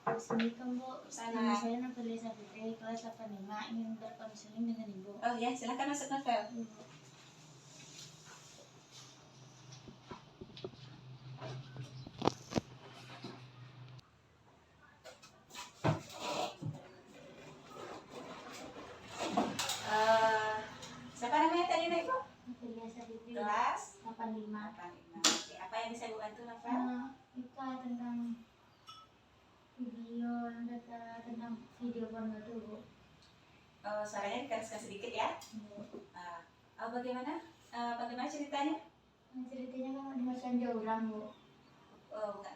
Assalamualaikum Bu, Sana. nama saya Nafisa Fitri, kelas 85, ingin berkonseling dengan Ibu. Oh ya, silakan masuk novel. Ibu. Siapa namanya tadi Ibu? Nafisa Fitri, Kelas 85. 85. Oke, apa yang bisa Ibu bantu novel? Itu tentang video, tentang video porno dulu. Suaranya dikeras sedikit ya. Ibu. Bagaimana ceritanya? Ceritanya kan ada sanja orang Bu. Oh, bukan.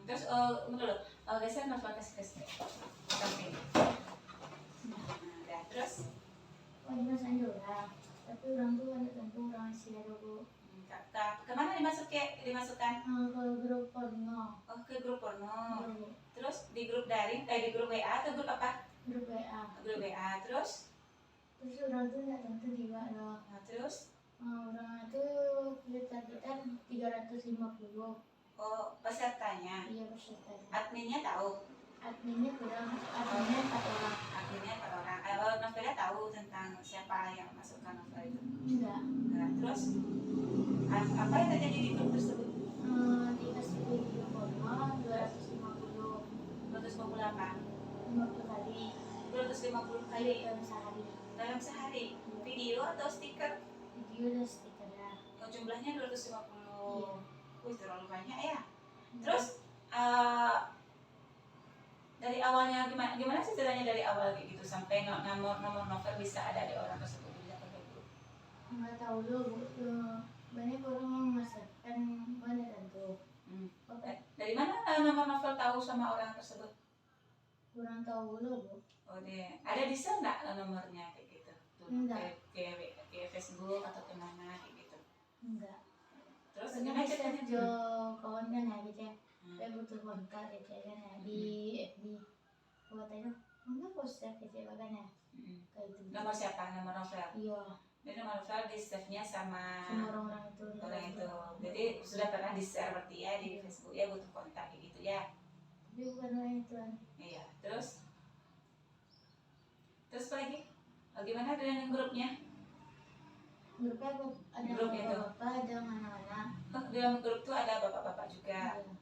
Terus dulu. Geser novel ke samping. Nah, terus Ada sanja orang, tapi orang tuh ada tentu orang Asia dulu. kemana dimasukkan? Ke grup porno. Oh, ke grup porno. Ibu. Terus di grup daring, di grup WA atau grup apa? Grup WA. Grup WA. Terus Orang tuh nggak tentu juga loh. Nah, terus Orang itu kita 350. oh, pesertanya. Iya peserta. Adminnya tahu. Adminnya kurang, adminnya 4 orang. Adminnya 4 orang. Novelnya tahu tentang siapa yang masukkan novel itu. Enggak. Nah, terus apa yang terjadi di grup tersebut? Dikasih video porno 250. 250 apa? 50 kali. 250 kali Dalam sehari. dalam sehari. Video atau stiker? Video dan stikernya. Oh, jumlahnya 250. Iya. Wih, terlalu banyak ya. Terus dari awalnya gimana sih ceritanya dari awal kayak gitu sampai nomor novel bisa ada di orang tersebut bisa pakai grup? Nggak tahu loh Bu. Banyak orang yang memasarkan banyak tentu. Dari mana nomor novel tahu sama orang tersebut? Kurang tahu loh Bu. Oh deh, ada di share nggak nomornya kayak gitu? Tuh, Enggak. Kayak Facebook atau kemana kayak gitu? Enggak. Terus Karena gimana bisa ceritanya? jo kawan kan ya gitu ya. Saya butuh kontak gitu ya kan ya di FB. Buat aja, enggak poster gitu ya kan ya. Kayak itu. Nomor siapa? Nomor novel? Iya. Jadi nomor novel di save-nya sama orang itu. orang itu. Jadi sudah pernah di share berarti ya di Facebook ya, butuh kontak kayak gitu ya. Tapi bukan orang itu kan. Iya, terus apa lagi? Bagaimana dengan grupnya? Grupnya ada Grup itu. bapak-bapak, ada anak-anak. Oh, dalam grup tuh ada bapak-bapak juga. Iya.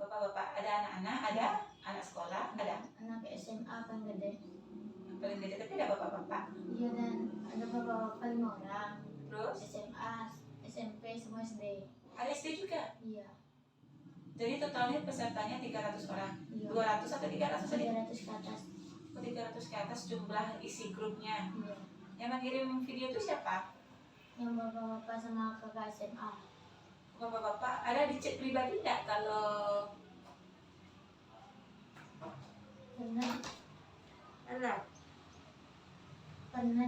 Bapak-bapak, ada anak-anak, ada anak sekolah, ada Anak SMA kan gede. yang paling gede, tapi ada bapak-bapak. Iya dan ada bapak-bapak 5 orang. Terus SMA, SMP, semua SD. ada SD juga. Iya. Jadi totalnya pesertanya 300 orang. Iya. 200 atau 300 tadi? 300 ke atas. 300 ke atas jumlah isi grupnya. Iya. Yang mengirim video itu siapa? Yang bapak-bapak sama kakak SMA. Bapak-bapak ada di chat pribadi enggak kalau pernah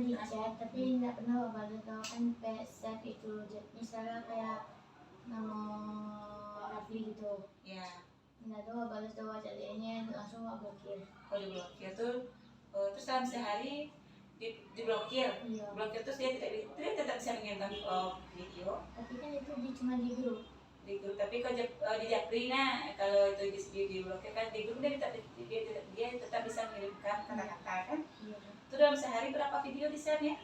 di chat tapi nggak pernah balas tahu kan save itu misalnya kayak nama Rafli gitu ya nggak tahu balas tahu jadinya langsung nggak blokir. kalau diblokir tuh terus dalam sehari diblokir. Iya. Blokir terus dia tetap bisa mengirimkan video. Tapi kan itu cuma di grup. Tapi kalau di Japri nah kalau itu diblokir kan di grup dia tetap bisa mengirimkan kata-kata kan. Iya. Itu dalam sehari berapa video di share nya?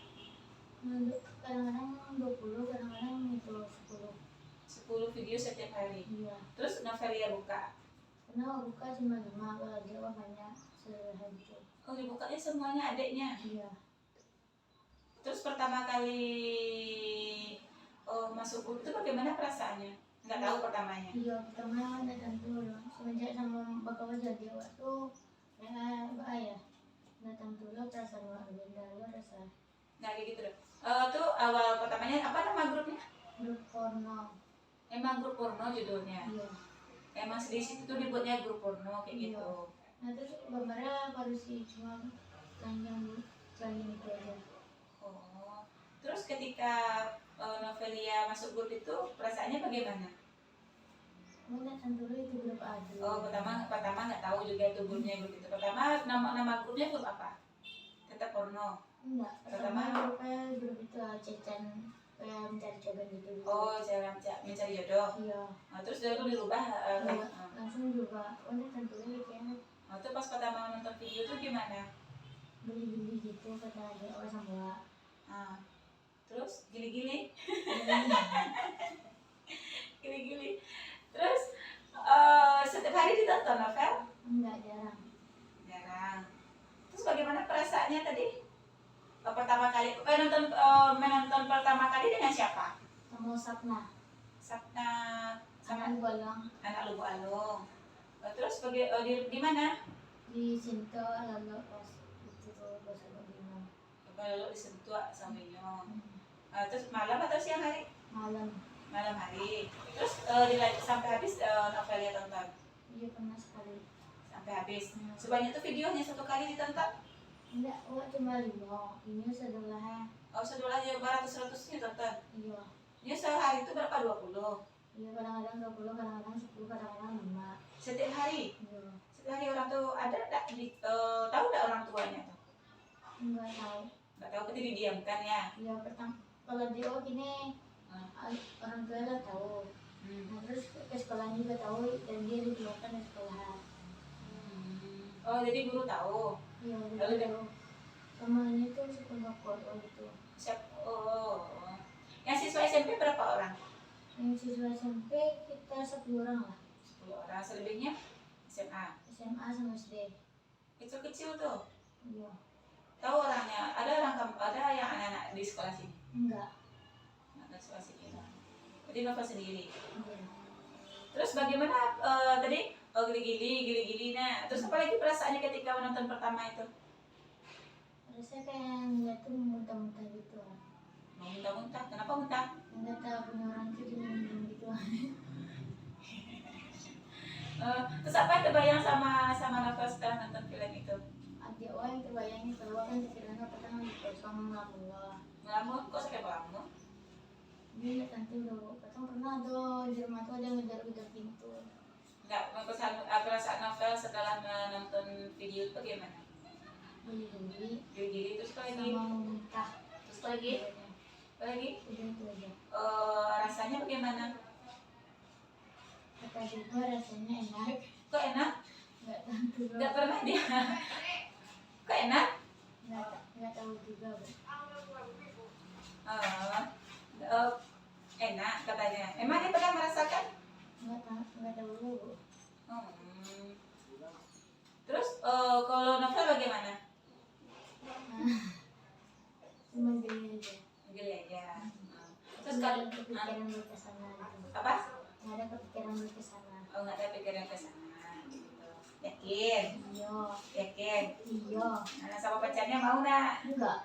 Kadang-kadang 20, kadang-kadang itu 10 video setiap hari. Iya. Terus Novelia buka? Pernah buka cuma 5, kalau dia banyak sehari itu. Oh, dibukanya semuanya adiknya? Iya. Terus pertama kali masuk grup itu bagaimana perasaannya? Nggak tahu pertamanya? Iya, pertama ada tentu semenjak sama bakal jadi waktu ya datang dulu perasaan beda rasa. Nah kayak gitu deh. Tuh awal pertamanya apa nama grupnya? Grup porno. Emang grup porno judulnya? Iya. Emang di situ tuh dibuatnya grup porno kayak Iya. gitu. Nah terus gambarnya baru sih cuma yang itu aja. Oh. Terus ketika Novelia masuk grup itu perasaannya bagaimana? Datang dulu itu grup adu. Oh, pertama nggak tahu juga itu grupnya grup itu. Pertama nama grupnya grup apa? Tetap porno. Enggak. Pertama grup itu Cecan kayak mencari jodoh gitu. Oh, cara mencari jodoh. Iya. Nah, terus itu dirubah langsung bosan juga, udah tentunya kayaknya Oh, itu pas pertama nonton video tuh gimana? beli-beli gitu kata dia orang sama. Ah, terus gili-gili, gili-gili. Terus setiap hari ditonton novel? Enggak, jarang. Jarang. Terus bagaimana perasaannya tadi? Pertama kali menonton pertama kali dengan siapa? Sama Sapna, Sapna anak sama Balang anak Lubu Alung. Terus di mana? di Sinto lalu pas itu tuh pas Bima. Kalau disentuh sama Inyo. Terus malam atau siang hari? Malam. Malam hari. Terus sampai habis novelnya tonton? Iya pernah sekali. Sampai habis. Sebanyak itu videonya satu kali ditonton? Enggak, cuma 5. Ini setelah. Oh, setelahnya beratus-ratusnya tonton? Iya. Ini sehari itu berapa? 20? Iya, kadang-kadang 20, kadang-kadang 10, kadang-kadang 5. Setiap hari? Iya. Setiap hari orang tuh ada enggak? Tahu enggak orang tuanya tuh? Enggak tahu. Enggak tahu, berarti didiamkan ya? Iya, pertama kalau dia gini orang tua lah tahu. Nah, terus ke sekolahnya juga tahu dan dia dikeluarkan dari sekolah. Oh, jadi guru tahu? Iya, Lalu dia tahu. Sama ini tuh sekolah kota gitu. Oh. Yang siswa SMP berapa orang? Yang siswa SMP kita 10 orang lah. 10 orang, selebihnya SMA. SMA sama SD. Kecil-kecil tuh. Iya. Tahu orangnya? Ada yang anak-anak di sekolah sini? Enggak. Anak sekolah sini. Jadi novel sendiri. Iya. Terus bagaimana tadi? Oh, gili-gili. Nah, terus apa lagi perasaannya ketika menonton pertama itu? Rasanya kayak ngeliat tuh muntah-muntah gitu. Mau muntah-muntah? Kenapa muntah? Enggak tahu punya orang tuh minum gitu. Terus apa yang terbayang sama novel setelah nonton film itu? Ada orang yang terbayangnya keluar kan pikirannya pertama kosong mula-mula. Ngelamun? Kok sampai ngelamun? Dia nanti udah katanya pernah tuh di rumah tuh ada ngejar-ngejar pintu. Enggak, perasaan novel setelah menonton video itu bagaimana? Beli-beli Gili-gili, terus apa lagi? sama muntah. Terus apa lagi? Apa lagi? Udah itu aja. Rasanya bagaimana? Kata juga rasanya enak. Kok enak? Enggak tahu juga. Enggak pernah dia. Kok enak? Enggak tahu juga. Enak katanya. Emang dia pernah merasakan? Enggak tahu dulu. Terus kalau novel bagaimana? Cuma gini aja. Gili aja. Terus Nggak kalau ada kepikiran ke sana gitu. apa? Nggak ada kepikiran ke sana. Oh, nggak ada pikiran ke sana gitu. Yakin? Iya. Yakin? Iya. Nah, sama pacarnya mau nggak? Enggak.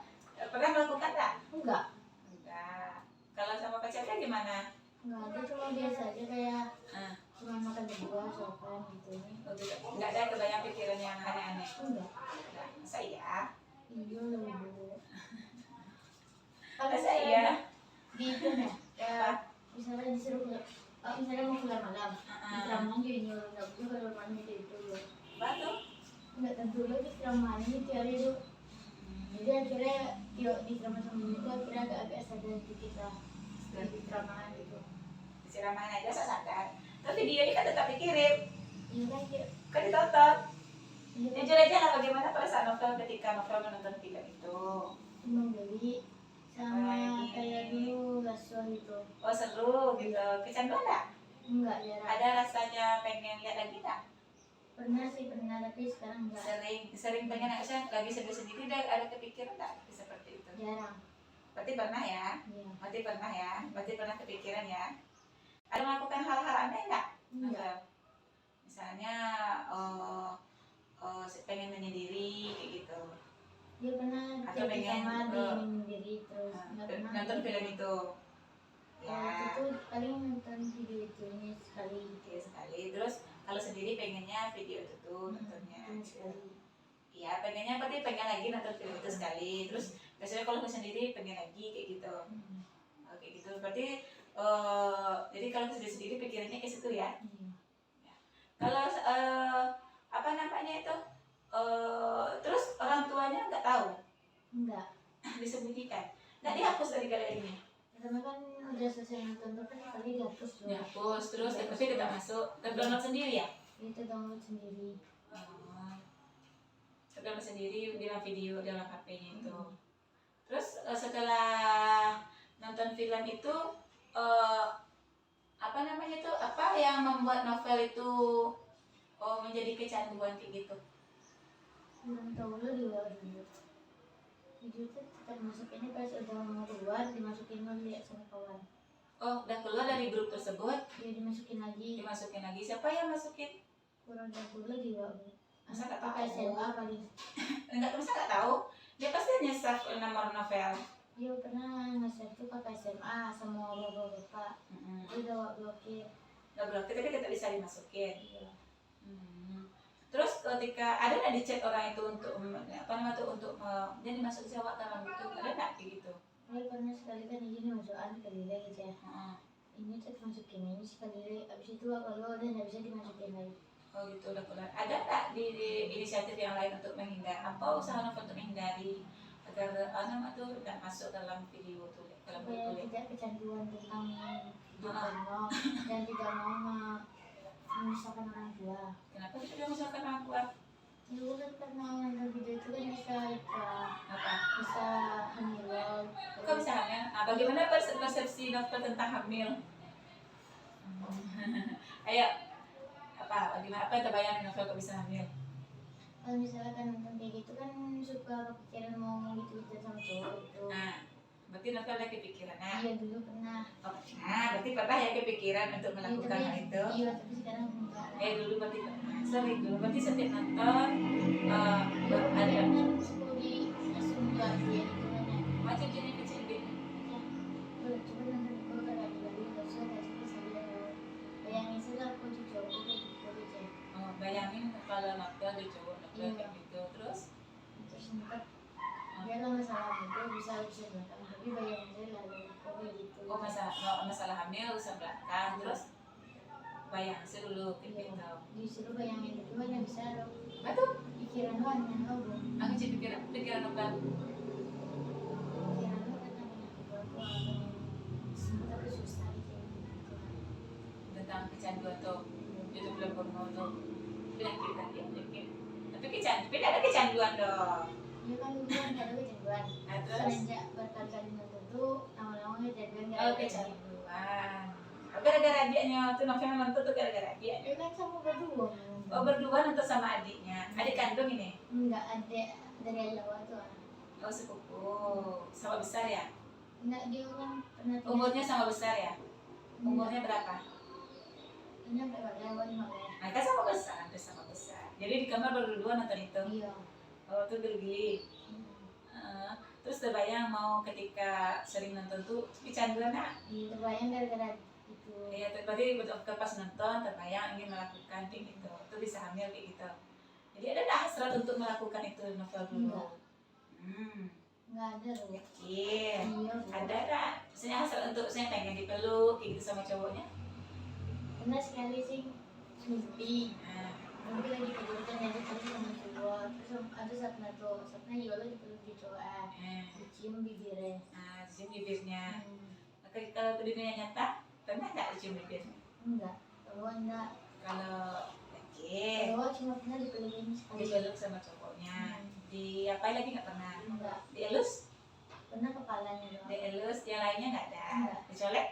Pernah melakukan nggak? Enggak. Enggak. Kalau sama pacarnya gimana? Enggak ada, cuma biasa aja kayak Ah, cuma makan berdua, sopan gitu. nggak ada kebayang pikiran yang aneh-aneh. Enggak. Nggak. Masa iya? Iya dulu. Masa iya? Di itu ya, kayak misalnya disuruh keluar, misalnya mau keluar malam, di Traman juga nyuruh nggak bisa keluar malam gitu itu loh. Batu? Nggak tentu loh di Traman ini tiap hari itu. Jadi akhirnya yuk di Traman sama itu akhirnya agak-agak sadar dikit lah di Traman gitu. Disiraman aja saya sadar. Tapi videonya kan tetap dikirim. Iya kan kayak Kan ditonton. iya kan Jujur aja lah bagaimana perasaan novel ketika novel menonton film itu. cuma beli sama kayak dulu Laswa gitu. Oh, seru gitu. Kecanduan nggak? Enggak jarang. Ada rasanya pengen lihat lagi nggak? Pernah sih pernah tapi sekarang enggak. Sering pengen aja lagi sendiri dan ada kepikiran nggak seperti itu? Jarang. Berarti pernah ya? Iya. Berarti pernah ya? Berarti pernah kepikiran ya? Ada melakukan hal-hal aneh nggak? Enggak. Novel? Misalnya pengen menyendiri kayak gitu. Dia pernah Atau jadi pengen, sama dia sendiri terus enggak pernah nonton film itu. Kalau Ya, itu paling nonton video itunya sekali. oke sekali. Terus kalau sendiri pengennya video itu tuh nontonnya. Cuma sekali. Iya, pengennya berarti pengen lagi nonton film itu sekali. Terus biasanya kalau sendiri pengen lagi kayak gitu. Oke gitu. Berarti jadi kalau sendiri pikirannya ke situ ya. Iya. Kalau apa namanya itu? Terus orang tuanya nggak tahu, Enggak. disembunyikan. Nggak dihapus dari galerinya. Karena kan udah selesai nonton tuh kan kali dihapus tuh. Dihapus terus tapi tidak masuk. Dan download sendiri ya? Itu download sendiri. Download sendiri dalam video dalam HP-nya itu. Terus setelah nonton film itu apa namanya itu, apa yang membuat novel itu menjadi kecanduan kayak gitu? Belum tahu lo juga dulu. Video itu tetap masukinnya pas udah mau keluar, dimasukin lagi ya sama kawan. Oh, udah keluar dari grup tersebut, Ya dimasukin lagi. dimasukin lagi. Siapa yang masukin? Kurang tahu lagi juga. Masa nggak Pakai tahu? SMA kali. Masa nggak tahu? Dia pasti hanya save nomor novel. Dia pernah nge-save tuh pakai SMA sama bapak-bapak. Dia udah blokir. Nggak blokir tapi tetap bisa dimasukin. Iya. Terus ketika ada nggak di chat orang itu untuk apa namanya tuh, untuk jadi masuk Jawa dalam itu, ada nggak kayak gitu? Saya pernah sekali kan izin masukan sekali lagi ya. Ini cek masukin ini sekali, abis itu kalau udah nggak bisa dimasukin lagi. Oh gitu, udah keluar. Ada nggak di inisiatif yang lain untuk menghindar? Apa usaha novel untuk menghindari agar anak tuh tidak masuk dalam video tuh, dalam Supaya tulis? tidak kecanduan tentang hidup porno dan tidak mau memisahkan orang tua. Kenapa tidak misalkan orang tua? Dulu kan pernah nonton video itu kan Apa? bisa hamil. Kok bisa hamil? Nah, bagaimana persepsi novel tentang hamil? Ayo, bagaimana, apa yang terbayang novel kok bisa hamil? Kalau misalnya kan nonton kayak gitu kan suka kepikiran mau gitu-gitu sama cowok itu. Nah, berarti novel ada kepikiran. Nah, Iya dulu pernah. berarti pernah ya kepikiran untuk melakukan hal itu? Iya, tapi sekarang enggak. Dulu berarti pernah. Sering dulu, berarti setiap nonton Iya, ada kan sepuluh di langsung dia itu kan ya. macam jenis kecil gitu. Coba nonton itu kan lagi nggak usah kasih saya. Bayangin saja aku tuh cowok kayak gitu aja. Bayangin kalau novel di cowok novel kayak gitu, terus Terus sempat dia lah masalah itu bisa belakang, tapi bayangin saja lalu kayak gitu. masalah hamil usah belakang, terus bayang sih dulu kayak gitu. Disuruh bayangin itu kan nggak bisa loh. Betul. Pikiran lo aneh lo bu. Aku sih pikiran novel. Pikiran lo kan aneh aku sempat aku susah gitu. Tentang kecanduan tuh, itu film porno tuh penyakit tadi, penyakit. Tapi ada kecanduan dong. Ya kan dulu kan ada kecanduan. Nah, terus Semenjak berkali-kali nonton tuh lama-lama kecanduan kecanduan. Gara-gara adiknya tuh novel nonton tuh gara-gara dia. Ya kan sama berdua. Oh, berdua nonton sama adiknya. Adik kandung ini? Enggak ada dari Jawa tuh. Oh, sepupu. Sama besar ya? Enggak, dia kan pernah tinggal. Umurnya sama besar ya? Umurnya berapa? Ini sampai Jawa 15. Nah, kan sama besar, hampir sama besar. Jadi di kamar berdua nonton itu. Iya. Oh, tuh geli-geli. Terus terbayang mau ketika sering nonton tuh kecanduan nak? Iya, terbayang gara-gara itu. Iya, berarti betul pas nonton terbayang ingin melakukan kayak gitu. Itu bisa hamil kayak gitu. Jadi ada nggak hasrat untuk melakukan itu novel dulu? Enggak. Enggak ada loh. Yakin? Iya. Ada nggak? Maksudnya hasrat untuk saya pengen dipeluk kayak gitu sama cowoknya? Pernah sekali sih mimpi. Nah, Mimpi lagi tidur kan jadi tadi sama cowok. Terus ada saatnya Yola dipeluk di cowok. Dicium bibirnya. nah, cium bibirnya. Kalau ke dunia nyata, pernah nggak cium bibirnya? Enggak. Kalau enggak. Kalau yakin? Kalau cuma pernah dipelukin sekali. Dipeluk sama cowoknya. Di apa lagi nggak pernah? Enggak. Dielus? Pernah kepalanya doang. Dielus, yang lainnya nggak ada. Enggak. Dicolek?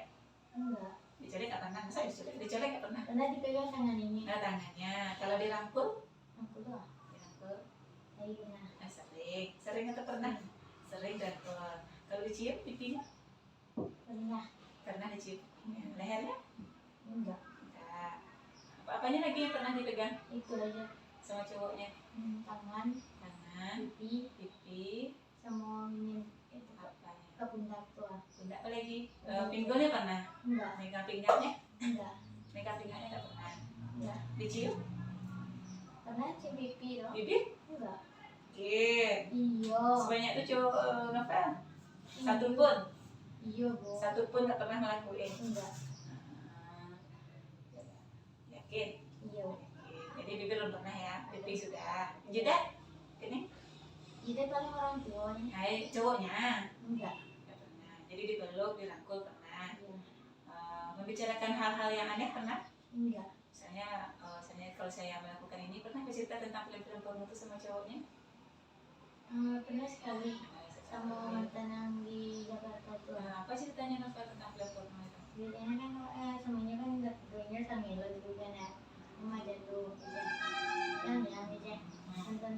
Enggak. Dicolek nggak pernah. Masa dicolek? Dicolek nggak pernah. Pernah dipegang tangan ini. Nah, tangannya. Kalau dirangkul? Aku doang. Dirangkul. Lagi pernah. Nah, sering atau pernah? Sering dirangkul. Kalau dicium pipinya? Pernah. Pernah dicium. Lehernya? Enggak. Enggak. Apa-apanya lagi yang pernah dipegang Itu aja. sama cowoknya? Tangan, Tangan, pipi, sama ini itu apanya? ke pundak tuh. Pundak apa lagi? Pinggulnya pernah? Enggak. Megang pinggangnya? Enggak. Megang pinggangnya nggak pernah. Enggak. Dicium? Pernah cium pipi dong? Bibir? Enggak. Oke. Iya. Sebanyak itu cowok novel? Satu pun? Iya, Bu. Satu pun nggak pernah ngelakuin? Enggak. Yakin? Iya. Jadi bibir belum pernah ya? Pipi sudah. Jidat? Ini? Jadi paling orang tuanya. Nah, cowoknya? Enggak. Nggak pernah. Jadi dipeluk, dirangkul pernah. Iya. Membicarakan hal-hal yang aneh pernah? Enggak. Misalnya kalau saya melakukan ini, pernah bercerita tentang film-film porno itu sama cowoknya? Pernah sekali sama mantan yang di Jakarta tuh. Nah, apa ceritanya novel tentang film porno itu? Biasanya kan semuanya kan dulunya sama lo dulu kan ya, remaja tuh bisa kan ya aja nonton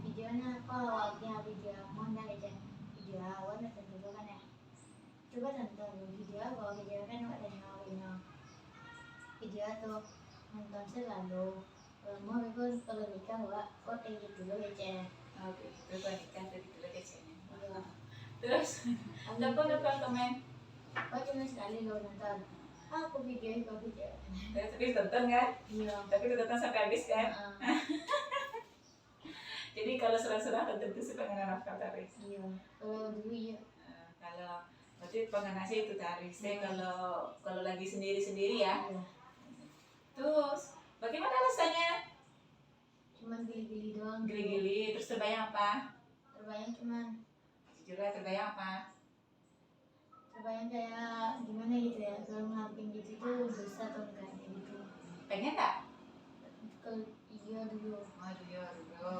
videonya kalau awalnya video mana aja video awal nonton dulu kan ya, coba tonton video kalau video kan ada nyawanya video tuh nonton selalu mau itu kalau nikah gua kok kayak gitu loh ya. Oke, itu nikah tadi dulu kecilnya. Iya. Terus, apa novel temen? Oh cuma sekali lo nonton. Aku video. Tapi tonton kan? Iya. Tapi tonton sampai habis kan? Heeh. Jadi kalau surah-surah tentu sih pengen novel tadi. Iya. Kalau dulu ya. Kalau berarti pengen sih itu tadi. Saya kalau lagi sendiri-sendiri ya. Iya. Terus, bagaimana rasanya? Cuman gili-gili doang. Gili-gili, terus terbayang apa? Terbayang cuman. Jujur lah, terbayang apa? Terbayang kayak gimana gitu ya, kalau ngelakuin gitu tuh dosa atau enggak kayak gitu. Pengen tak? Kalau iya dulu. Aduh, ya,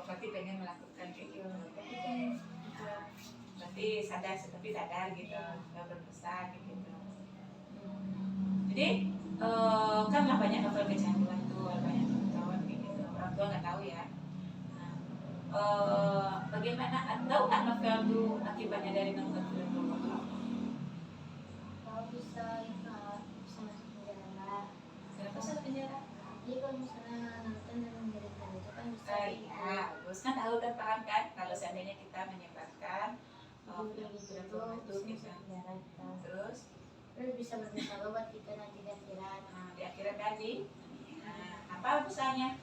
berarti pengen melakukan kayak gitu. Tapi kan gitu. Berarti tapi sadar gitu, nggak berdosa kayak gitu. Jadi kan lah banyak novel kecanduan tuh, banyak nonton kayak gitu. Orang tua nggak tahu ya. Nah, bagaimana? Tahu nggak novel tuh akibatnya dari nonton film porno? Kalau bisa ingat bisa masuk penjara. Kenapa masuk penjara? Jadi kalau misalnya nonton dan menjadikan itu kan bisa Iya, terus kan tahu dan paham kan kalau seandainya kita menyebarkan gitu film itu porno itu bisa kita masuk penjara kita. terus Bisa berdosa buat kita nanti di akhirat. di akhirat tadi apa busanya?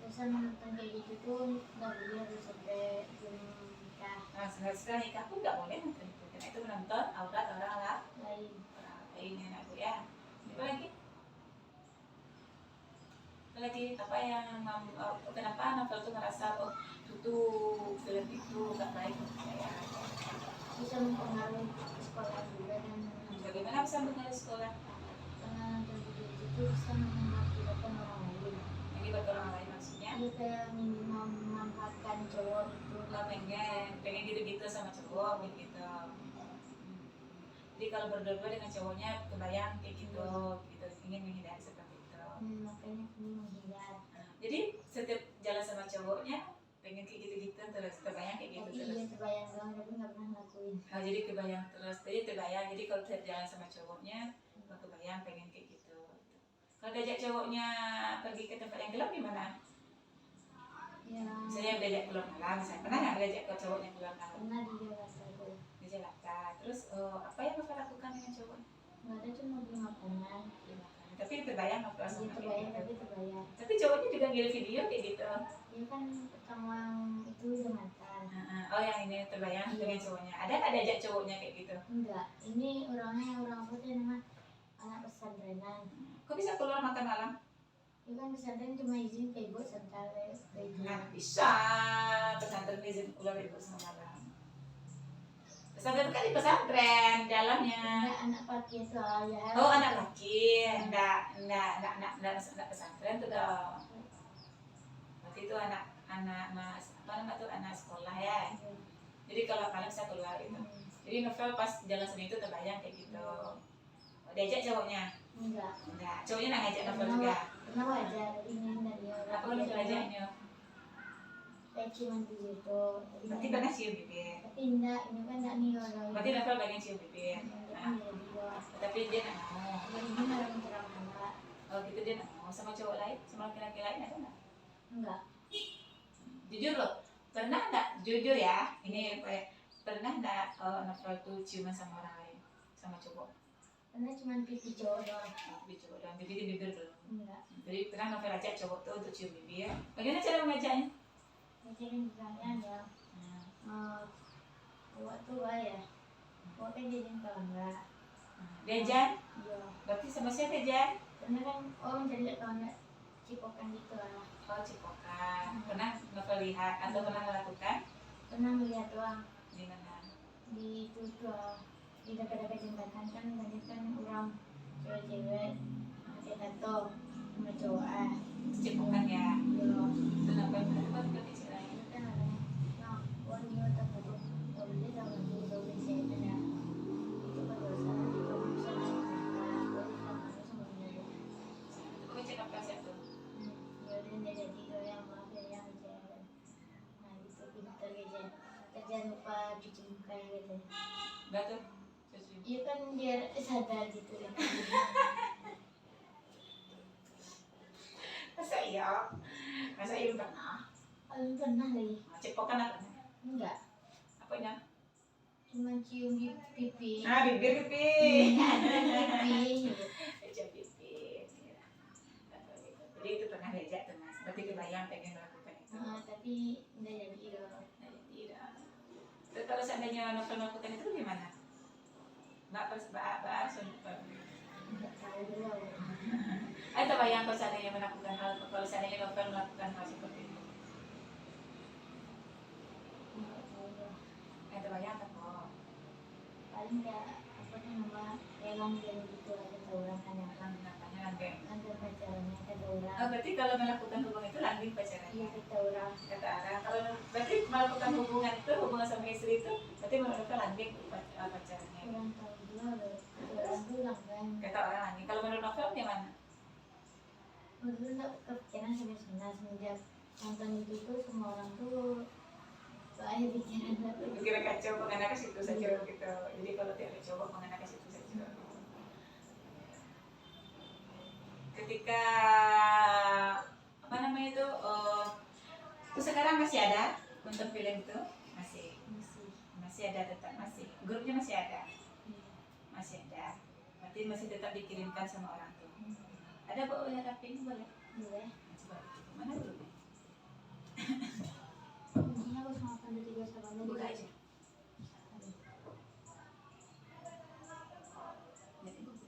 Terus nonton kayak gitu tuh nggak boleh harus sampai belum nikah Nah, setelah nikah pun nggak boleh nonton itu karena itu menonton aurat orang lain. lain ya aku ya. Apa lagi? Apa lagi? Apa yang kenapa novel tuh ngerasa itu film itu nggak baik untuk saya? Bisa mempengaruhi ke sekolah juga dan Bagaimana bisa mengenai sekolah? karena nonton video itu bisa mengakibatkan orang lain. Jadi buat orang lain maksudnya? Dia kayak memanfaatkan cowok itu. Nggak pengen gitu-gitu sama cowok gitu. Jadi kalau berdua dengan cowoknya kebayang kayak gitu, ingin menghindari seperti itu. Makanya ini menghindar. Jadi setiap jalan sama cowoknya pengen kayak gitu-gitu terus kebayang kayak gitu Tapi terus. iya terbayang doang tapi nggak pernah ngelakuin. Jadi kebayang terus, jadi kalau setiap jalan sama cowoknya kebayang pengen kayak gitu. Kalau diajak cowoknya pergi ke tempat yang gelap gimana? Ya. Misalnya diajak keluar malam, misalnya pernah nggak diajak ke cowoknya keluar malam? Pernah di Jakarta tuh. Di Jakarta. Terus apa yang Novel lakukan dengan cowok? Nggak ada cuma beli makanan. Tapi terbayang Novel Iya sama terbayang kayak tapi gitu. terbayang. Tapi cowoknya juga ngirim video kayak gitu. Dia kan pertama itu udah mantan. Oh yang ini terbayang dengan cowoknya. Ada nggak diajak cowoknya kayak gitu? Enggak, ini orangnya orang apa sih nama anak pesantrenan. Kok bisa keluar makan malam? Dia kan pesantren cuma izin ke ibu sebentar ke ibu. Nah bisa pesantren izin keluar ibu sama malam. Pesantren kan di pesantren jalannya. Enggak, anak laki itu ya. Oh anak laki, enggak pesantren tuh dong. Berarti itu anak apa namanya tuh anak sekolah ya. Jadi kalau malam bisa keluar gitu. Jadi Novel pas jalan sini itu terbayang kayak gitu. Diajak cowoknya? Enggak. Cowoknya nggak ngajak Novel juga? Pernah wajar ini dari orang. Apa udah belajarnya? Kayak ciuman di situ. Berarti pernah cium bibir? Tapi enggak, ini kan enggak nih orang. Berarti Novel pengen cium bibir? Tapi dia nggak mau. Jadi gimana orang cerah. Oh gitu dia nggak mau sama cowok lain, sama laki-laki lain ada nggak? Enggak. Jujur loh, pernah nggak? Jujur ya, ini pernah nggak Novel tuh ciuman sama orang lain, sama cowok? Karena cuma pipi cowok doang. Pipi cowok dan bibir di bibir belum. Enggak. Jadi pernah Novel ajak cowok tuh untuk cium bibir. Bagaimana cara mengajaknya? Ngajarin bilangnya ya. Cowok tuh ya. Cowok kan jadi tetangga. Diajak? Iya. Berarti sama siapa diajak? Karena kan mencari tetangga cipokan gitu lah. Oh cipokan. Pernah Novel lihat atau pernah melakukan? Pernah melihat doang. Di mana? Di itu tuh di dekat-dekat jembatan kan banyak kan orang cewek-cewek pakai tato sama cowok Cipokan ya. cuci muka gitu. Enggak tuh. Cuci. Iya kan biar sadar gitu ya. Masa iya pernah? Belum pernah lagi. Cepokan apa? Enggak. Apanya? Cuma cium di pipi. Bibir pipi. Pipi. Eja pipi. Ya. Jadi itu pernah diajak tuh Mas. Berarti kebayang pengen melakukan itu. Tapi udah jadi dong. Nah, tidak. Terus kalau seandainya novel melakukan itu gimana? Mbak Enggak tahu dulu. terbayang kalau seandainya melakukan hal, kalau seandainya novel melakukan hal seperti itu. Enggak tahu dulu. Terbayang apa? Paling kayak apa namanya langgeng gitu ada orang kan yang Namanya langgeng. langgeng pacarannya ada orang. Oh, berarti kalau melakukan hubungan itu langgeng pacarannya. Iya kata orang. Kata Ara, kalau berarti melakukan hubungan itu hubungan sama istri itu berarti menurut langgeng pacarannya. Kurang tahu dulu orang tuh langgeng. Kata orang langgeng. Kalau menurut novel gimana? Dulu nggak kepikiran sampai sana semenjak nonton itu tuh semua orang tuh akhir pikiran aku. Pikiran kacau mengenai ke situ saja gitu. Jadi kalau tidak coba mengenai ke situ saja. Ketika apa namanya itu sekarang masih ada nonton film itu masih ada, tetap masih grupnya masih ada berarti masih tetap dikirimkan sama orang tuh. Ada boleh tapi boleh coba mana grupnya Intinya aku sama tanda tiga sahabatnya buka dia. aja. Jadi buka.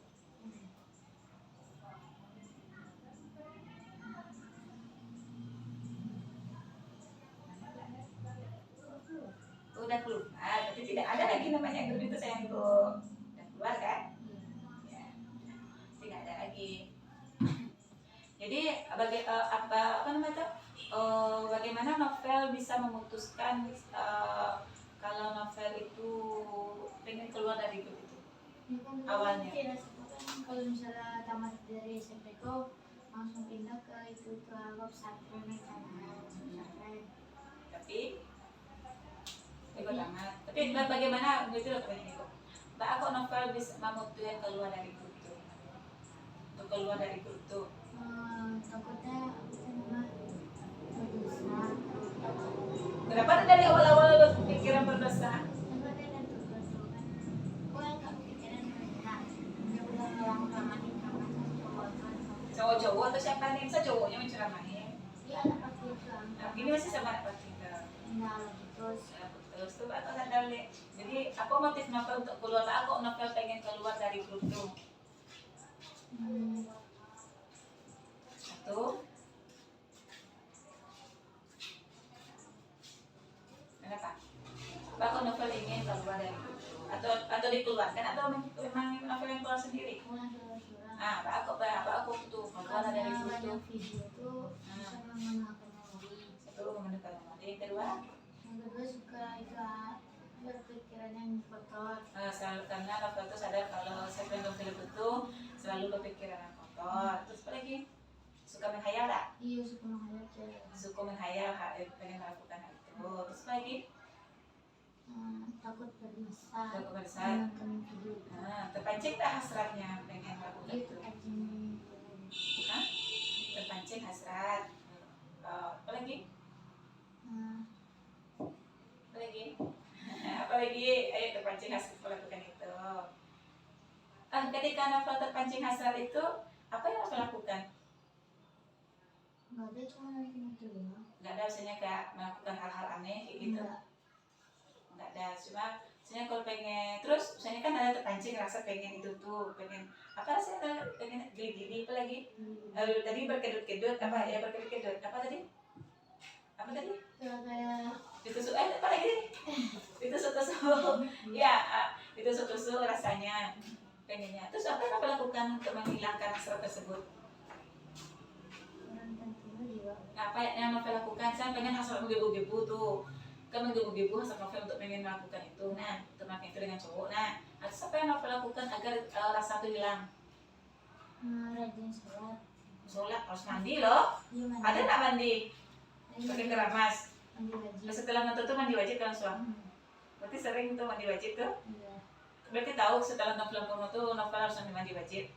Udah keluar, tapi tidak ada lagi namanya grup itu sayangku. Udah keluar kan? Ya, tidak ada lagi. Jadi apa namanya tuh? Bagaimana novel bisa memutuskan kalau novel itu pengen keluar dari grup itu? Awalnya. Kalau misalnya tamat dari SMP kok langsung pindah ke itu ke pesantren pesantren. Tapi ikut tamat. Tapi bagaimana gitu loh pengen ikut. Mbak aku novel bisa memutuskan keluar dari grup itu. Untuk keluar dari grup itu. Takutnya apa sih nama berdosa. Kenapa dari awal-awal pikiran berdosa? Takutnya ada tuh kan. Gue nggak kepikiran berdosa. Dia udah ngelang ramahin sama cowok kan. Cowok-cowok atau siapa nih? Bisa cowoknya menceramahin. Dia anak pasti Islam. Nah, gini masih sama anak kita. Nah lagi terus. Terus tuh atau sadar deh. Jadi apa motif novel untuk keluar? Aku novel pengen keluar dari grup itu. Satu. Kenapa? Aku novel ingin keluar dari grup itu. Atau dikeluarkan atau memang novel yang keluar sendiri? Aku tuh keluar dari grup itu. Video tuh bisa mengenalkan memori. Satu mengenalkan memori. Yang kedua? Yang kedua suka itu berpikiran yang kotor. Karena novel itu sadar kalau segmen film itu selalu berpikiran yang kotor. Terus apa lagi? Suka menghayal tak? Iya suka menghayal cewek. Suka menghayal pengen melakukan hal itu. Terus apa lagi? Takut berdosa. Takut berdosa. Nonton video. Terpancing tak hasratnya pengen melakukan Iya itu? terpancing. Terpancing hasrat. Apa lagi? Apa lagi? Apa lagi? Ayo terpancing hasrat melakukan itu. Ketika novel terpancing hasrat itu, apa yang novel lakukan? Nggak ada, cuma nonton itu ya. Nggak ada misalnya kayak melakukan hal-hal aneh kayak gitu. Nggak ada, cuma misalnya kalau pengen terus misalnya kan ada terpancing rasa pengen itu tuh, pengen apa rasanya, pengen geli-geli apa lagi? Tadi berkedut-kedut apa ya, berkedut-kedut apa tadi? Kayak Ditusuk apa lagi? Ditusuk-tusuk. Ya, ditusuk-tusuk rasanya pengennya. Terus apa yang Bapak lakukan untuk menghilangkan hasrat tersebut? orang tentunya juga. Apa yang novel lakukan? Saya pengen hasrat menggebu-gebu tuh. Kan menggebu-gebu hasrat novel untuk pengen melakukan itu. Nah, untuk melakukan itu dengan cowok. Nah, terus apa yang novel lakukan agar rasa itu hilang? Rajin sholat. Sholat harus mandi loh. Iya mandi. Ada nggak mandi? Iya, Pakai keramas. mandi wajib. Setelah nonton tuh mandi wajib kan suami. Berarti sering tuh mandi wajib tuh. Iya. Berarti tahu setelah nonton film porno tuh novel harus mandi wajib.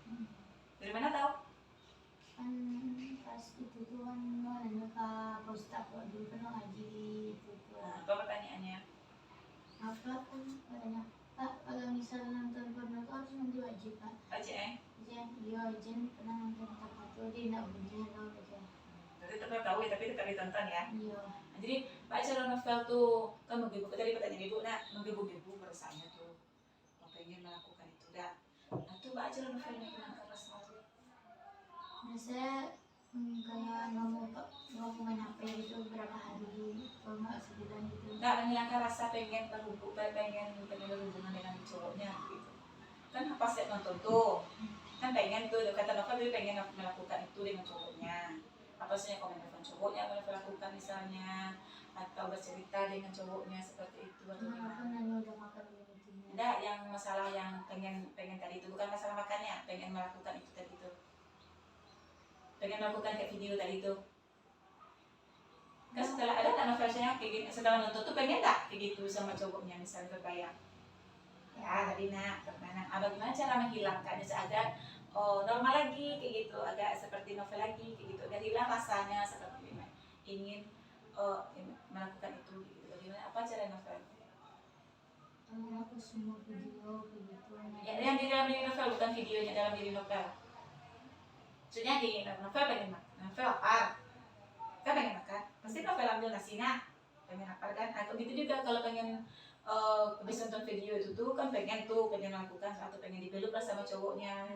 Dari mana tahu? Kan pas itu tuh kan nanya ke Ustaz kok dulu kan ngaji itu tuh. Apa pertanyaannya? Apa kan katanya, Pak kalau misalnya nonton porno tuh harus mandi wajib Pak. Aja Iya, Jen pernah nonton satu dia nggak begini loh aja. Berarti tetap tahu ya, tapi tetap ditonton ya. Iya. Nah, jadi baca novel tuh kan menggebu tadi pertanyaan ibu, nak menggebu-gebu perasaannya tuh, pengen melakukan itu dah. Nah tuh baca novel yang menghilangkan rasa tuh. Nah saya kayak nggak mau main HP gitu berapa hari, kalau nggak sebulan gitu. Nggak menghilangkan rasa pengen berhubungan dengan cowoknya gitu. Kan pas saya nonton tuh, kan pengen tuh kata novel dia pengen melakukan itu dengan cowoknya. Apa sih komen telepon cowoknya kalau lakukan misalnya, atau bercerita dengan cowoknya seperti itu atau Aku gimana? nanya udah makan belum itu. Enggak, yang masalah yang pengen tadi itu bukan masalah makannya, pengen melakukan itu tadi itu. Pengen melakukan kayak video tadi itu. Kan setelah ada kan novelnya kayak gini, setelah nonton tuh pengen tak kayak gitu sama cowoknya misalnya terbayang. Ya tadi nak, terbayang. Bagaimana cara menghilangkannya seagar normal lagi kayak gitu, agak seperti novel lagi kayak gitu, dan hilang rasanya seperti ini. Ingin melakukan itu gitu. Bagaimana apa cara novel? Aku semua video begitu. Ya, yang di dalam diri novel bukan videonya dalam diri novel. Maksudnya di novel pengen makan, novel apa? Kan pengen makan, pasti novel ambil nasinya, pengen apa kan? Atau gitu juga kalau pengen habis nonton video itu tuh kan pengen melakukan satu, pengen dipeluk lah sama cowoknya,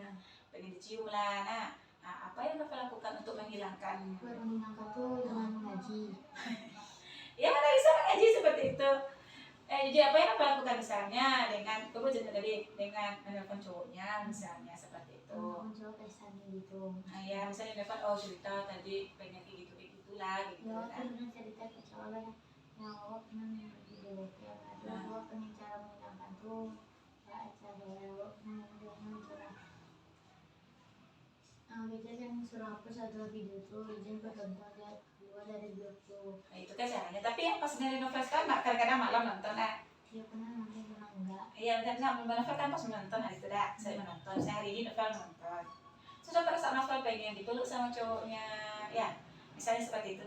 pengen dicium lah. Nah, apa yang novel lakukan untuk menghilangkan? Menghilangkan tuh dengan mengaji. Ya mana bisa mengaji seperti itu. Jadi apa yang novel lakukan misalnya dengan kemudian tadi dengan menelpon cowoknya misalnya seperti itu. Mencoba pesannya gitu. Nah ya misalnya dapat cerita tadi pengen kayak gitulah gitu. Ya, Kan. aku pernah cerita ke cowok yang awak pernah video hotel, ada awak pengen cara menghilangkan tuh acara awak pernah cara kita yang suruh hapus satu video tuh izin bertonton lihat keluar dari blog tuh. Nah itu kan caranya. Tapi yang pas dari novel sekarang kadang-kadang malam nonton Dia pernah nonton pernah enggak. Iya benar novel kan pas menonton hari itu dah saya menonton. Saya hari ini novel menonton. Sudah pada saat novel pengen dipeluk sama cowoknya, ya misalnya seperti itu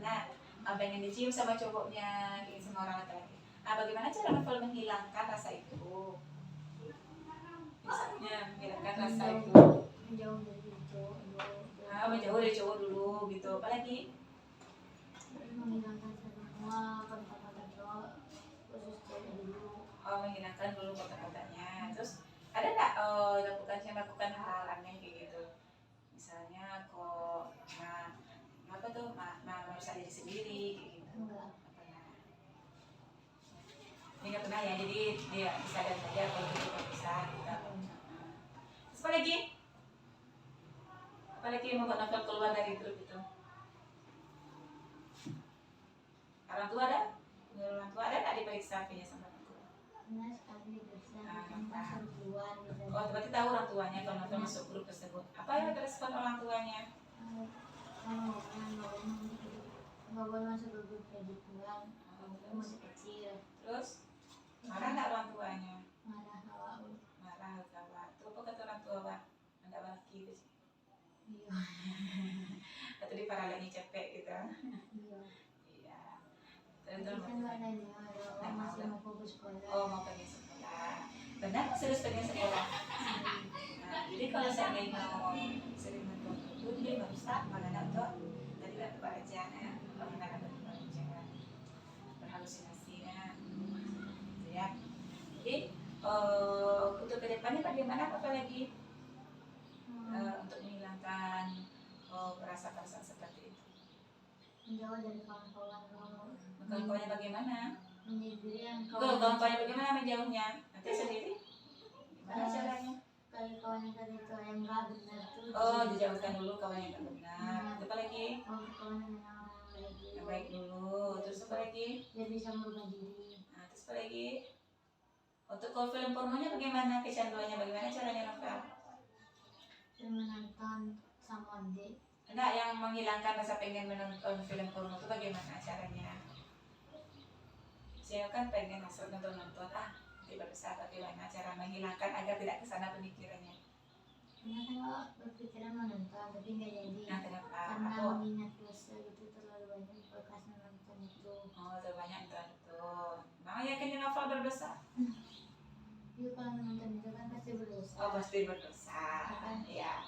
pengen dicium sama cowoknya, kayak sama orang laki-laki. Nah bagaimana cara novel menghilangkan rasa itu? Misalnya menghilangkan rasa itu. Menjauh dari cowok Menjauh dari cowok dulu gitu. Apalagi menghilangkan semua kontak-kontak cowok khusus cewek dulu. Menghilangkan dulu kontak-kontaknya. Terus ada nggak melakukan hal aneh kayak gitu? Misalnya kok apa tuh merusak diri sendiri kayak gitu. Enggak pernah. Ini nggak pernah ya, jadi dia bisa dan saja kalau kita bisa kita. Terus apalagi membuat novel keluar dari grup itu. Orang tua ada nggak diperiksa punya sama orang tua? pernah sekali diperiksa masuk duluan gitu. Berarti tahu orang tuanya kalau novel masuk grup tersebut. Apa yang respon orang tuanya? Nggak boleh masuk ke grup kayak gituan. Masih kecil. Terus marah nggak orang tuanya? Marah awak. Marah kawan. Terus apa kata orang tua Pak? Anda laki itu sih. Iya. Atau di paralelnya cepet gitu. Iya. Iya. Tapi kan nanya ada masih mau fokus sekolah. Mau pengen sekolah. Benar serius pengen sekolah. Nah, jadi kalau seandainya mau sering nonton itu, dia nggak bisa mana nonton. Tadi lah coba aja kalau nggak ada jangan berhalusinasi ya. Jadi untuk kedepannya bagaimana apalagi untuk menghilangkan perasaan seperti itu? Menjauh dari kawan-kawan. Kawan-kawannya bagaimana? Menjadi yang Kawan-kawannya bagaimana menjauhnya? Nanti sendiri? Gimana caranya? Kalau kawan yang tadi itu yang nggak benar tuh. Dijauhkan dulu kawan yang nggak benar. Apa lagi? Kawan Yang baik dulu. Terus apa lagi? Dia bisa merubah diri. Nah, terus apa lagi? Untuk kalau film pornonya bagaimana kecanduannya? Bagaimana caranya novel? Menonton sama adik. Enggak, yang menghilangkan rasa pengen menonton film porno itu bagaimana caranya? saya kan pengen masuk nonton nanti berdosa bagaimana cara menghilangkan agar tidak kesana pemikirannya. Karena kalau berpikiran menonton tapi nggak jadi. Nah, kenapa? Karena Apa? mengingat dosa gitu terlalu banyak bekas menonton itu. Oh, terlalu banyak nonton. Nah, yakin novel berdosa? Jadi kalau menonton itu kan pasti berdosa. Oh, pasti berdosa. Ya.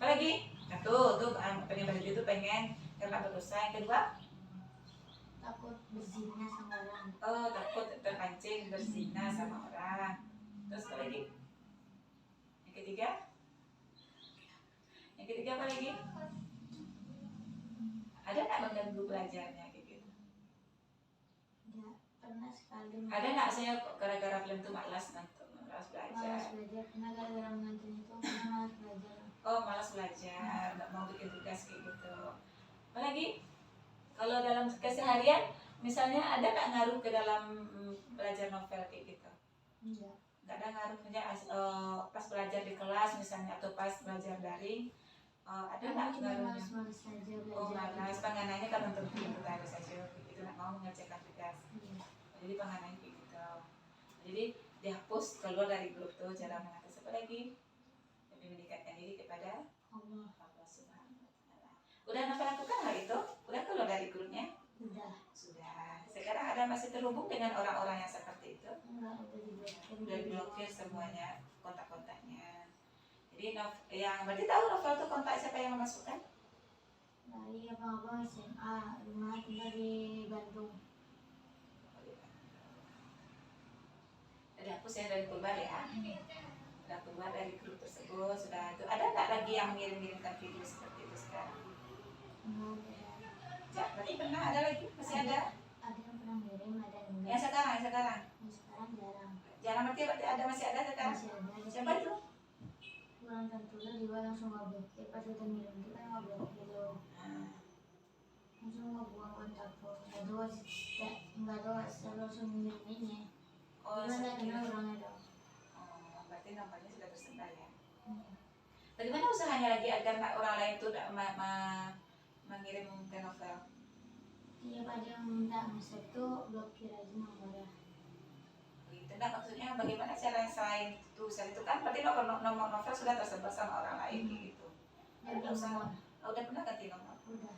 Apalagi? Tuh pengen berarti itu pengen karena berdosa. Yang kedua? Takut berzina sama orang. Oh, takut terpancing berzina sama orang. Terus apa lagi? Yang ketiga? Yang ketiga apa lagi? Ada nggak mengganggu belajarnya kayak gitu? Ya pernah sekali. Ada nggak saya gara-gara film tuh malas nonton, malas belajar? Malas belajar. Karena gara-gara menonton itu karena malas belajar. Oh, malas belajar, nggak mau bikin tugas kayak gitu. Apalagi? Kalau dalam keseharian, misalnya ada nggak ngaruh ke dalam belajar novel kayak gitu? Enggak. Nggak ada ngaruhnya pas belajar di kelas misalnya atau pas belajar daring, ada nggak Cuma ngaruhnya? malas saja belajar. Oh, malas, pengananya kan nonton film harus saja gitu, nggak mau mengerjakan tugas. Iya. Jadi pengananya kayak gitu. Jadi dihapus keluar dari grup tuh cara mengatasi apa lagi? Lebih mendekatkan diri kepada Allah. Allah Subhanahu wa Ta'ala. Udah novel lakukan hal itu? Udah keluar dari grupnya? Sudah. Sudah. Sekarang ada masih terhubung dengan orang-orang yang seperti itu? Enggak, udah diblokir. Udah diblokir semuanya kontak-kontaknya. Jadi yang berarti tahu novel itu kontak siapa yang memasukkan? Dari abang-abang SMA, rumah tinggal di Bandung. Udah hapus ya dari keluar ya? Udah keluar dari grup tersebut, sudah itu. Ada nggak lagi yang mengirim-ngirimkan video seperti itu sekarang? Enggak ada. Ya, berarti pernah ada lagi? Masih ada? Ada yang pernah ngirim, ada yang enggak. Yang sekarang? Yang sekarang jarang. Jarang berarti ada masih ada sekarang? Masih ada. Siapa itu? Kurang tentunya juga langsung nggak blokir. Pas udah ngirim itu kan nggak blokir loh. Langsung ngebuang kontak tuh. Nggak ada WhatsApp langsung ngiriminnya. Oh, Cuma nggak kenal orangnya dong. berarti nomornya sudah tersebar ya. Bagaimana usahanya lagi agar orang lain itu mengirim ke novel? Tiap ada yang minta nge-save tuh blokir aja nomornya. Gitu. Nah, maksudnya bagaimana cara selain itu kan berarti nomor novel sudah tersebar sama orang lain gitu. Ganti nomor. Udah pernah ganti nomor? Udah.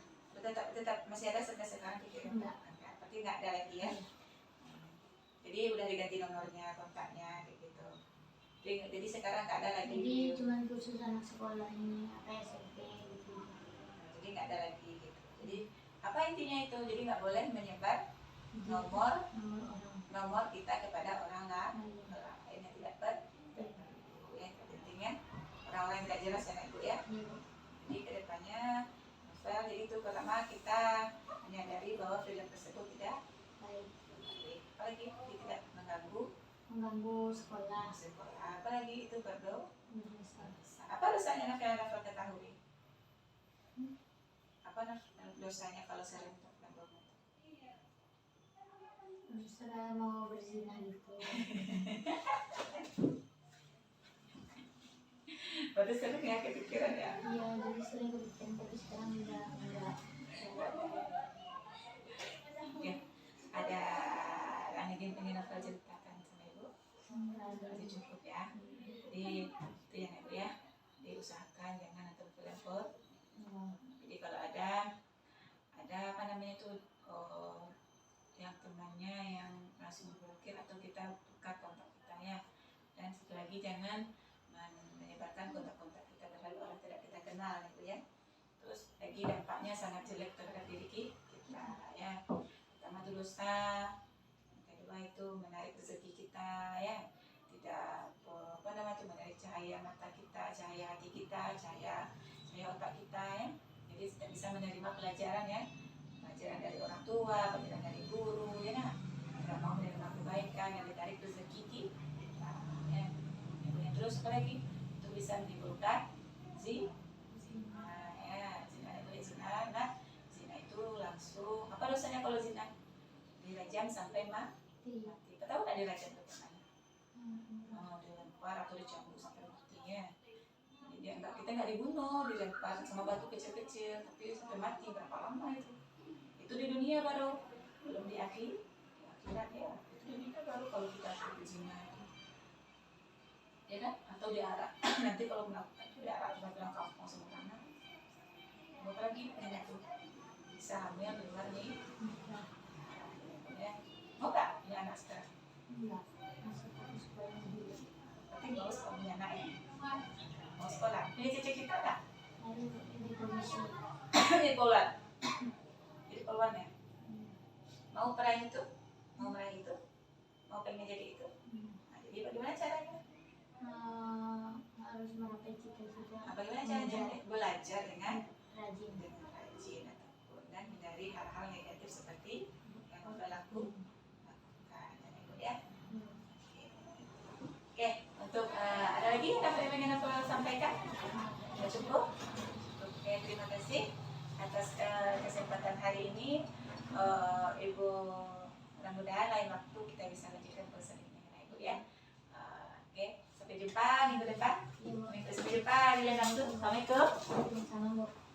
Tetap masih ada sampai sekarang dikirim? Enggak. Berarti nggak ada lagi ya? Jadi udah diganti nomornya, kontaknya gitu. Jadi sekarang nggak ada lagi. Jadi cuma khusus anak sekolah ini apa SMP gitu. Jadi nggak ada lagi gitu. Jadi apa intinya itu? Jadi nggak boleh menyebar nomor kita kepada orang lain yang tidak perlu ya. Pentingnya orang lain tidak jelas ya ibu ya. Jadi kedepannya novel jadi itu pertama kita menyadari bahwa film tersebut tidak baik. Apalagi tidak mengganggu sekolah. Apalagi itu berdosa. Apa dosanya novel ketahui? Apa dosanya kalau sering mengganggu? Misalnya mau berzina gitu. Berarti sering ya kepikiran ya? Iya, jadi sering kepikiran tapi sekarang udah enggak. Ya, ada yang ingin novel ceritakan sama ibu? Berarti cukup ya. Jadi itu yang ibu ya. Diusahakan jangan nonton film porn. Jadi kalau ada apa namanya itu yang temannya yang langsung blokir atau kita tukar kontak kita ya. Dan satu lagi jangan menyebarkan kontak-kontak kita terhadap orang tidak kita kenal itu ya. Terus lagi dampaknya sangat jelek terhadap diri kita ya. Pertama itu dosa, yang kedua itu menarik rezeki kita ya. Tidak apa namanya itu menarik cahaya mata kita, cahaya hati kita, cahaya otak kita ya. Jadi tidak bisa menerima pelajaran ya. Pelajaran dari orang tua, pelajaran dari guru ya nah. Tidak mau menerima kebaikan yang ditarik rezeki kita ya. Kemudian terus apa lagi? Itu bisa menimbulkan zina ya. Zina itu langsung apa dosanya kalau zina? Dirajam sampai mati. Tahu nggak dirajam bagaimana? Dilempar atau dicambuk sampai mati ya. Jadi kita nggak dibunuh, dilempar sama batu kecil-kecil, tapi sampai mati. Berapa lama itu? Itu di dunia baru, belum di akhirat akhirat ya. Dunia baru kalau kita berzina ya kan, atau diarak nanti kalau melakukan itu diarak kita bilang kampung sembarangan, apalagi banyak tuh bisa hamil di luar nih ya. Mau nggak punya anak sekarang? Enggak, masih fokus sekolah dulu. Tapi bagus kalau punya anak ya, mau sekolah punya cita-cita nggak? Lalu jadi polisi. Jadi poluan, jadi poluan ya. Mau peraih itu, mau meraih itu, mau pengen jadi itu. Nah, jadi bagaimana caranya? Harus merapai cita-cita. Nah, bagaimana caranya? Belajar dengan Rajin. rajin ataupun dan hindari hal-hal negatif seperti yang udah lakukan ya. Oke, untuk ada lagi apa yang ingin aku sampaikan? Sudah cukup. Oke, terima kasih atas kesempatan hari ini. Ibu, mudah-mudahan lain waktu kita bisa lanjutkan pesan ini dengan Ibu ya. Oke, sampai jumpa minggu depan. Sampai jumpa di lain waktu. Assalamualaikum. Sama Bu.